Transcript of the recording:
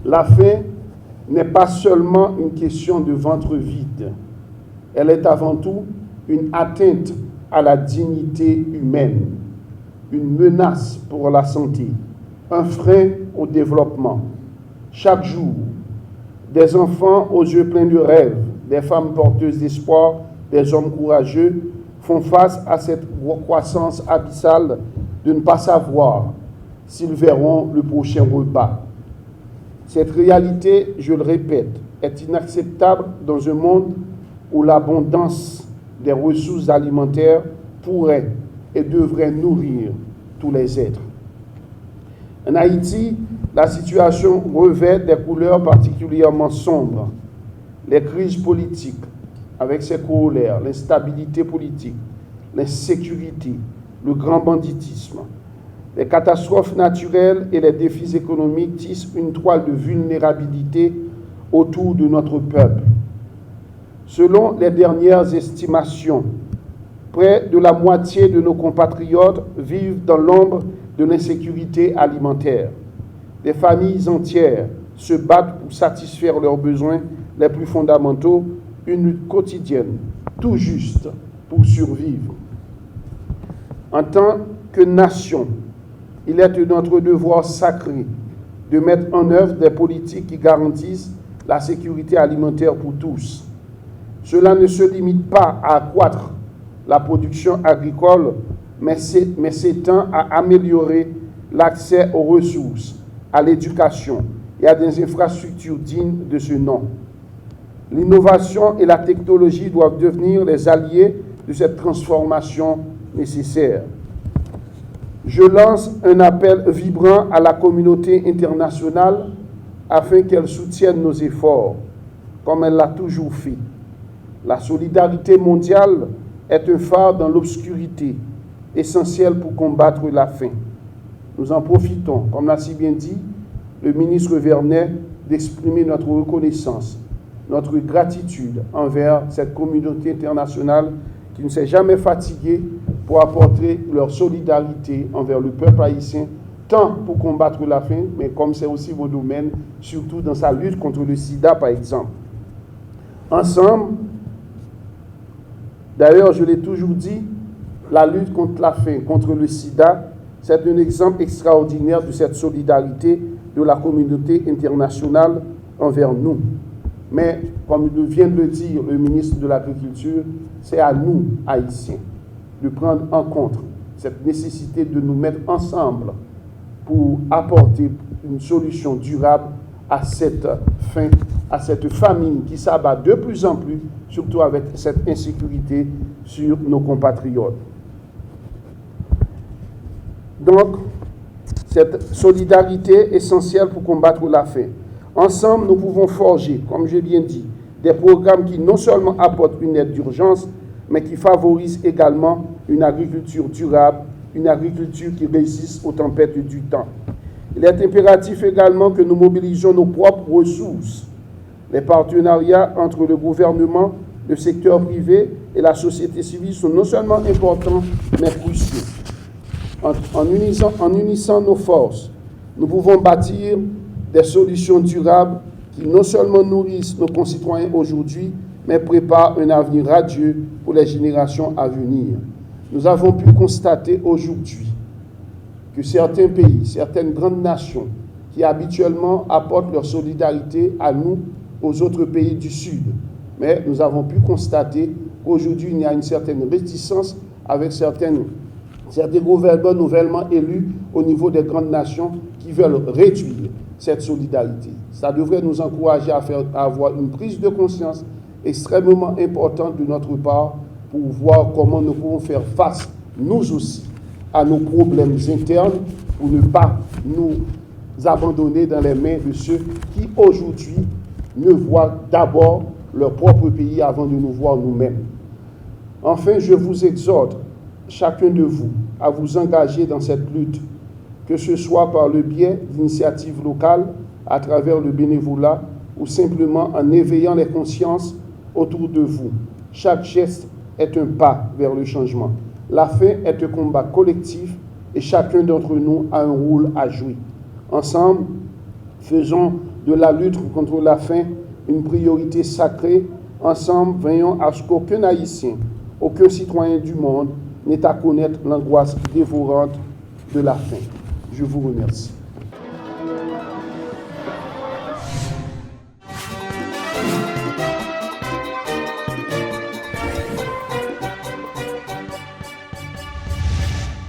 La faim n'est pas seulement une question de ventre vide. Elle est avant tout une atteinte à la dignité humaine, une menace pour la santé, un frein au développement. Chaque jour, des enfants aux yeux pleins de rêves, des femmes porteuses d'espoir, des hommes courageux font face à cette croissance abyssale de ne pas savoir s'ils verront le prochain repas. Cette réalité, je le répète, est inacceptable dans un monde où l'abondance des ressources alimentaires pourrait et devrait nourrir tous les êtres. En Haïti, la situation revêt des couleurs particulièrement sombres. Les crises politiques, avec ses corollaires, l'instabilité politique, l'insécurité, le grand banditisme, les catastrophes naturelles et les défis économiques tissent une toile de vulnérabilité autour de notre peuple. Selon les dernières estimations, près de la moitié de nos compatriotes vivent dans l'ombre de l'insécurité alimentaire. Des familles entières se battent pour satisfaire leurs besoins les plus fondamentaux, une lutte quotidienne, tout juste pour survivre. En tant que nation, il est de notre devoir sacré de mettre en œuvre des politiques qui garantissent la sécurité alimentaire pour tous. Cela ne se limite pas à accroître la production agricole, mais s'étend à améliorer l'accès aux ressources, à l'éducation et à des infrastructures dignes de ce nom. L'innovation et la technologie doivent devenir les alliés de cette transformation nécessaire. Je lance un appel vibrant à la communauté internationale afin qu'elle soutienne nos efforts, comme elle l'a toujours fait. La solidarité mondiale est un phare dans l'obscurité, essentiel pour combattre la faim. Nous en profitons, comme l'a si bien dit le ministre Vernet, d'exprimer notre reconnaissance, notre gratitude envers cette communauté internationale qui ne s'est jamais fatiguée pour apporter leur solidarité envers le peuple haïtien, tant pour combattre la faim, mais comme c'est aussi vos domaines, surtout dans sa lutte contre le sida, par exemple. Ensemble, d'ailleurs, je l'ai toujours dit, la lutte contre la faim, contre le sida, c'est un exemple extraordinaire de cette solidarité de la communauté internationale envers nous. Mais, comme vient de le dire le ministre de l'Agriculture, c'est à nous, Haïtiens, de prendre en compte cette nécessité de nous mettre ensemble pour apporter une solution durable à cette faim, à cette famine qui s'abat de plus en plus, surtout avec cette insécurité sur nos compatriotes. Donc, cette solidarité essentielle pour combattre la faim. Ensemble, nous pouvons forger, comme je viens de dire, des programmes qui non seulement apportent une aide d'urgence, mais qui favorisent également une agriculture durable, une agriculture qui résiste aux tempêtes du temps. Il est impératif également que nous mobilisions nos propres ressources. Les partenariats entre le gouvernement, le secteur privé et la société civile sont non seulement importants, mais cruciaux. En unissant nos forces, nous pouvons bâtir des solutions durables qui non seulement nourrissent nos concitoyens aujourd'hui, mais préparent un avenir radieux pour les générations à venir. Nous avons pu constater aujourd'hui que certains pays, certaines grandes nations, qui habituellement apportent leur solidarité à nous, aux autres pays du Sud, mais nous avons pu constater qu'aujourd'hui, il y a une certaine réticence avec certains gouvernements nouvellement élus au niveau des grandes nations qui veulent réduire cette solidarité. Ça devrait nous encourager à avoir une prise de conscience extrêmement importante de notre part pour voir comment nous pouvons faire face, nous aussi, à nos problèmes internes pour ne pas nous abandonner dans les mains de ceux qui, aujourd'hui, ne voient d'abord leur propre pays avant de nous voir nous-mêmes. Enfin, je vous exhorte, chacun de vous, à vous engager dans cette lutte, que ce soit par le biais d'initiatives locales, à travers le bénévolat, ou simplement en éveillant les consciences autour de vous. Chaque geste est un pas vers le changement. La faim est un combat collectif et chacun d'entre nous a un rôle à jouer. Ensemble, faisons de la lutte contre la faim une priorité sacrée. Ensemble, veillons à ce qu'aucun Haïtien, aucun citoyen du monde n'ait à connaître l'angoisse dévorante de la faim. Je vous remercie.